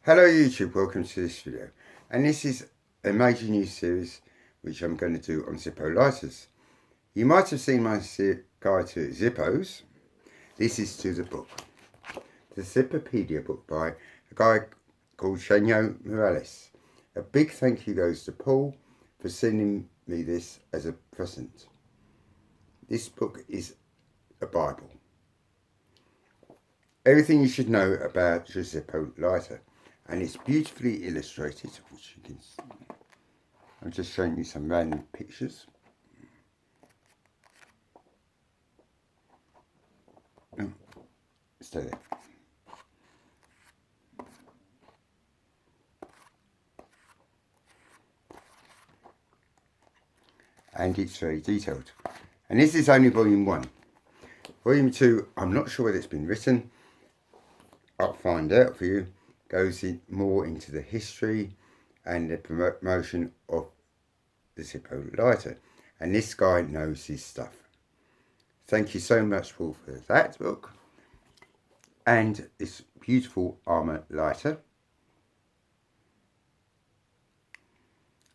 Hello YouTube, welcome to this video, and this is a major new series which I'm going to do on Zippo lighters. You might have seen my guide to Zippos. This is to the book, the Enzippopedia book by a guy called JUANJO Morales. A big thank you goes to Paul for sending me this as a present. This book is a Bible. Everything you should know about your Zippo lighter. And it's beautifully illustrated, which you can see. I'm just showing you some random pictures. Oh, stay there. And it's very detailed. And this is only volume 1. Volume 2, I'm not sure whether it's been written. I'll find out for you. Goes more into the history and the promotion of the Zippo lighter. And this guy knows his stuff. Thank you so much, Paul, for that book. And this beautiful ARMOUR lighter.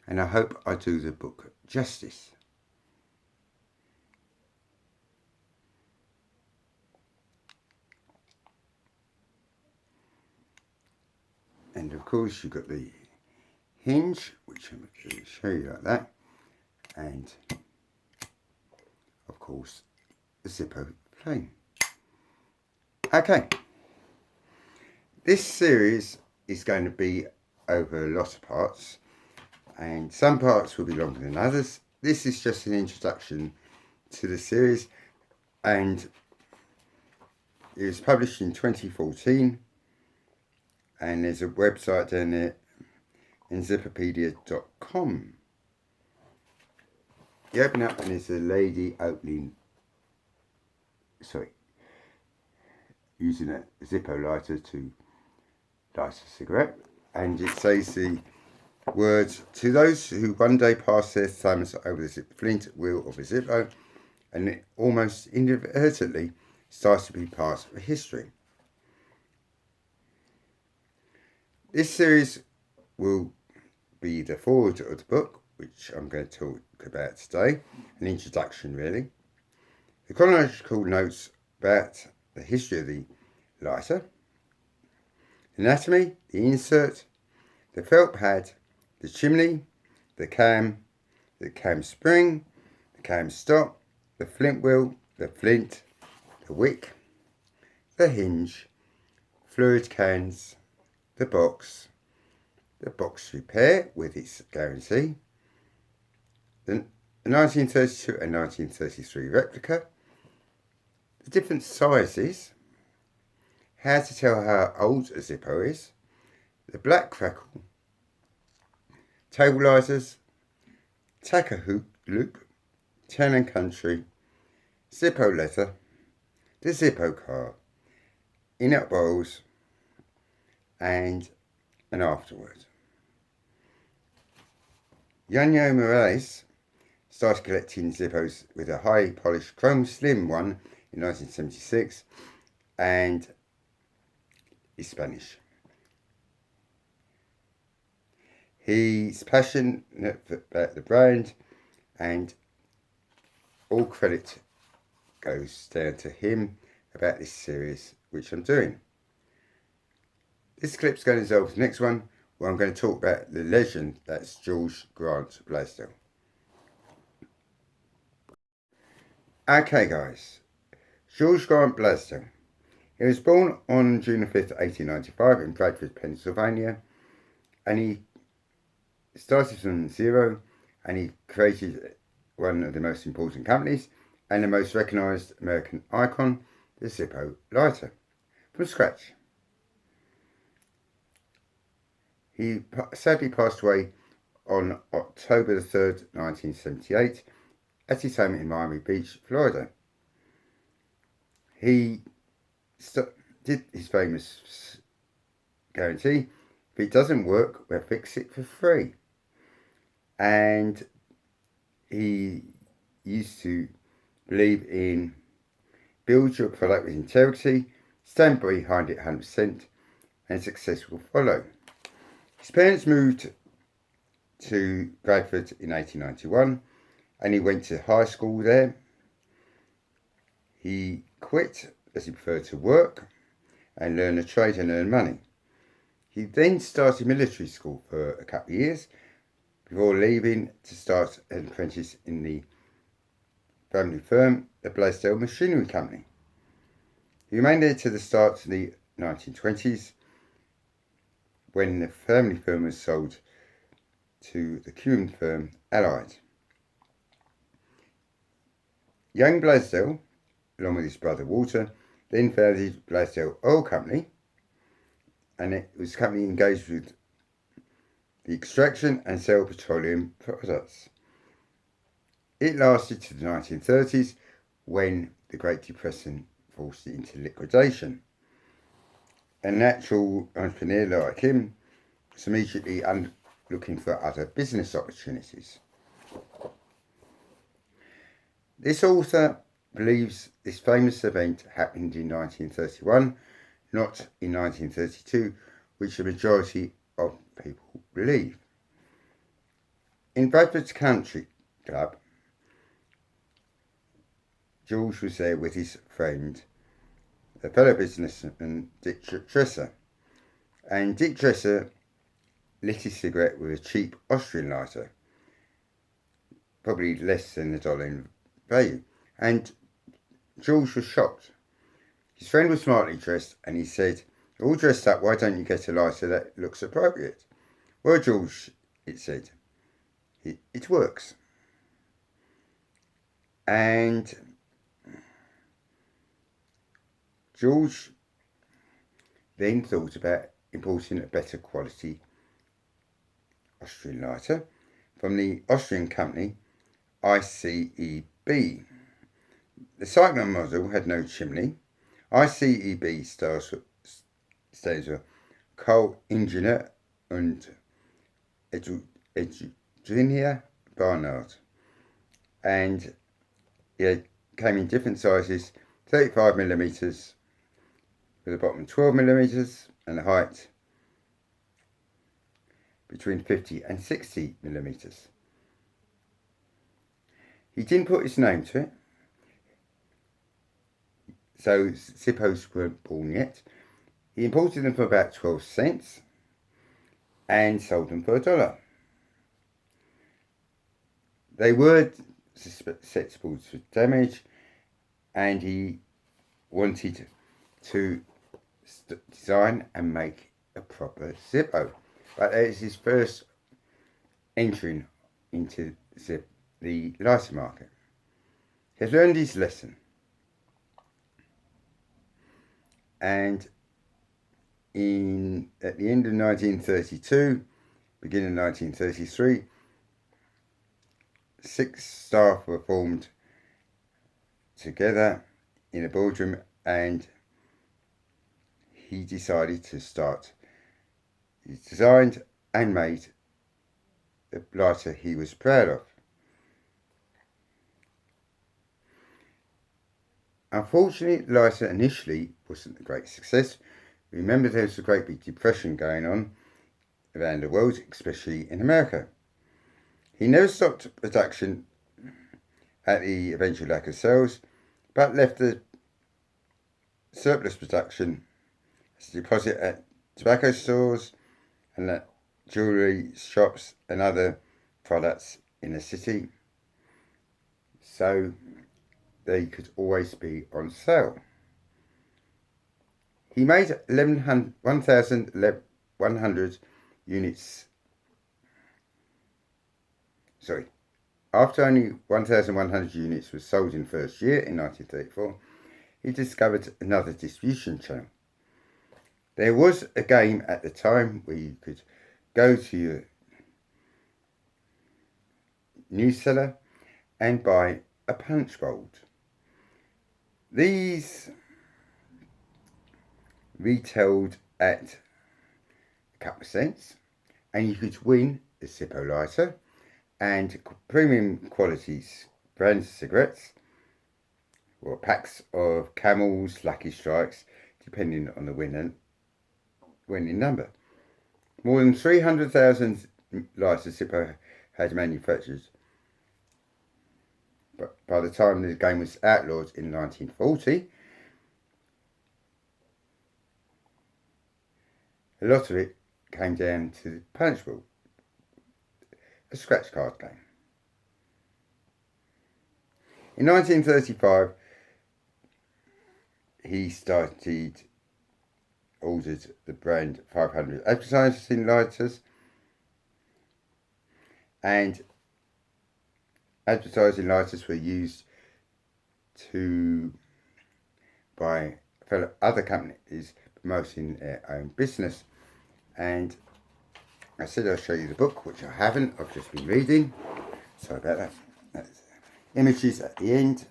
And I hope I do the book justice. And of course you've got the hinge, which I'm going to show you like that. And of course the Zippo plane. Okay. This series is going to be over a lot of parts. And some parts will be longer than others. This is just an introduction to the series. And it was published in 2014. And there's a website down there, Enzippopedia.com. You open up and there's a lady using a Zippo lighter to light a cigarette. And it says the words, "To those who one day pass their thumbs over the flint wheel of a Zippo," and it almost inadvertently starts to be part of history. This series will be the foreword of the book, which I'm going to talk about today, an introduction really. The chronological notes about the history of the lighter, anatomy, the insert, the felt pad, the chimney, the cam spring, the cam stop, the flint wheel, the flint, the wick, the hinge, fluid cans, the box repair with its guarantee, the 1932 and 1933 replica, the different sizes, how to tell how old a Zippo is, the black crackle, stabilizers, tacker hook loop, town and country, Zippo letter, the Zippo car, in-out bowls, and an afterword. JUANJO Morales started collecting Zippos with a high polished chrome slim one in 1976 and is Spanish. He's passionate about the brand and all credit goes down to him about this series which I'm doing. This clip's going to involve the next one where I'm going to talk about the legend that's George Grant Blaisdell. Okay guys, George Grant Blaisdell. He was born on June 5th, 1895 in Bradford, Pennsylvania, and he started from zero and he created one of the most important companies and the most recognised American icon, the Zippo lighter, from scratch. He sadly passed away on October the 3rd, 1978 at his home in Miami Beach, Florida. He did his famous guarantee, if it doesn't work, we'll fix it for free. And he used to believe in build your product with integrity, stand behind it 100%, and success will follow. His parents moved to Bradford in 1891 and he went to high school there. He quit as he preferred to work and learn a trade and earn money. He then started military school for a couple of years before leaving to start an apprentice in the family firm, the Blaisdell Machinery Company. He remained there to the start of the 1920s when the family firm was sold to the Cuban firm Allied. Young Blaisdell, along with his brother Walter, then founded Blaisdell Oil Company, and it was a company engaged with the extraction and sale of petroleum products. It lasted to the 1930s when the Great Depression forced it into liquidation. A natural entrepreneur like him was immediately looking for other business opportunities. This author believes this famous event happened in 1931, not in 1932, which the majority of people believe. In Bradford's Country Club, George was there with his friend, a fellow businessman, Dick Dresser, and Dick Dresser lit his cigarette with a cheap Austrian lighter, probably less than $1 in value, and George was shocked. His friend was smartly dressed and he said, "You're all dressed up, why don't you get a lighter that looks appropriate?" "Well, George," it said, it works. And George then thought about importing a better quality Austrian lighter from the Austrian company ICEB. The Cyclone model had no chimney. ICEB stands for Coal Ingenieur und Ingenieur Barnard, and it came in different sizes: 35mm with a bottom 12mm and a height between 50 and 60mm. He didn't put his name to it, so Zippos weren't born yet. He imported them for about 12 cents and sold them for $1. They were susceptible to damage, and he wanted to design and make a proper Zippo. But it was his first entry into the lighter market. He has learned his lesson, and at the end of 1932, beginning of 1933, 6 staff were formed together in a boardroom, and he decided to start. He designed and made the lighter he was proud of. Unfortunately, the lighter initially wasn't a great success. Remember, there was a great big depression going on around the world, especially in America. He never stopped production at the eventual lack of sales, but left the surplus production as a deposit at tobacco stores and at jewellery shops and other products in the city, so they could always be on sale. He made 1,100 units. After only 1,100 units were sold in the first year, in 1934, he discovered another distribution channel. There was a game at the time where you could go to your news seller and buy a punch bowl. These retailed at a couple of cents, and you could win a Zippo lighter and premium qualities brand cigarettes, or packs of Camels, Lucky Strikes, depending on the winning number. More than 300,000 lighters Zippo had manufactured. But by the time the game was outlawed in 1940, a lot of it came down to the punchbowl, a scratch card game. In 1935, he ordered the brand 500 advertising lighters, and advertising lighters were used by other companies promoting their own business. And I said I'll show you the book, which I haven't. I've just been reading. Sorry about that. That's images at the end.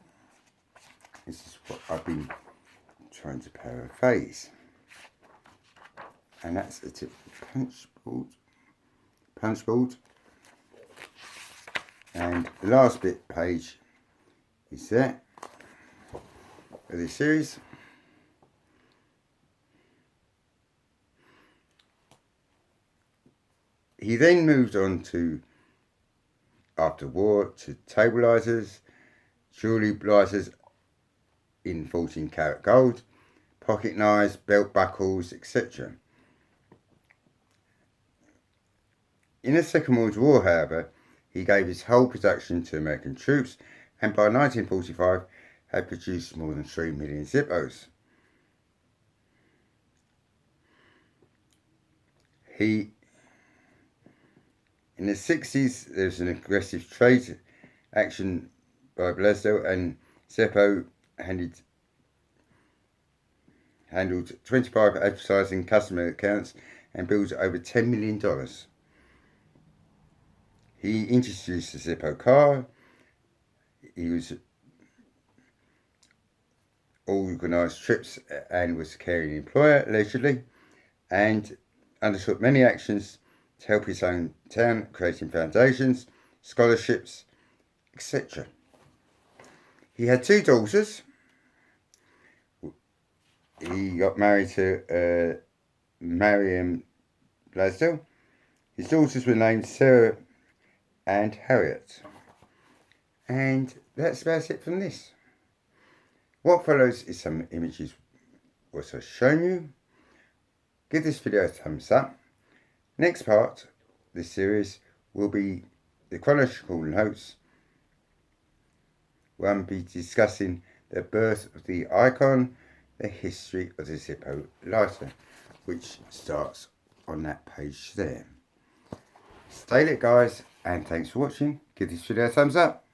This is what I've been trying to paraphrase. And that's a typical punch board. And the last page is there of this series. He then moved on to, after war, to table lighters, jewellery lighters in 14 karat gold, pocket knives, belt buckles, etc. In the Second World War, however, he gave his whole production to American troops, and by 1945 had produced more than 3 million Zippos. In the 60s, there was an aggressive trade action by Blaisdell, and Zippo handled 25 advertising customer accounts and billed over $10 million. He introduced the Zippo car. He was organised trips and was a caring employer, allegedly, and undertook many actions to help his own town, creating foundations, scholarships, etc. He had 2 daughters. He got married to Marion Blaisdell. His daughters were named Sarah and Harriet. And that's about it from this. What follows is some images what I've shown you. Give this video a thumbs up. Next part of this series will be the chronological notes, where I'll be discussing the birth of the icon, the history of the Zippo lighter, which starts on that page there. Stay lit, guys, and thanks for watching. Give this video a thumbs up.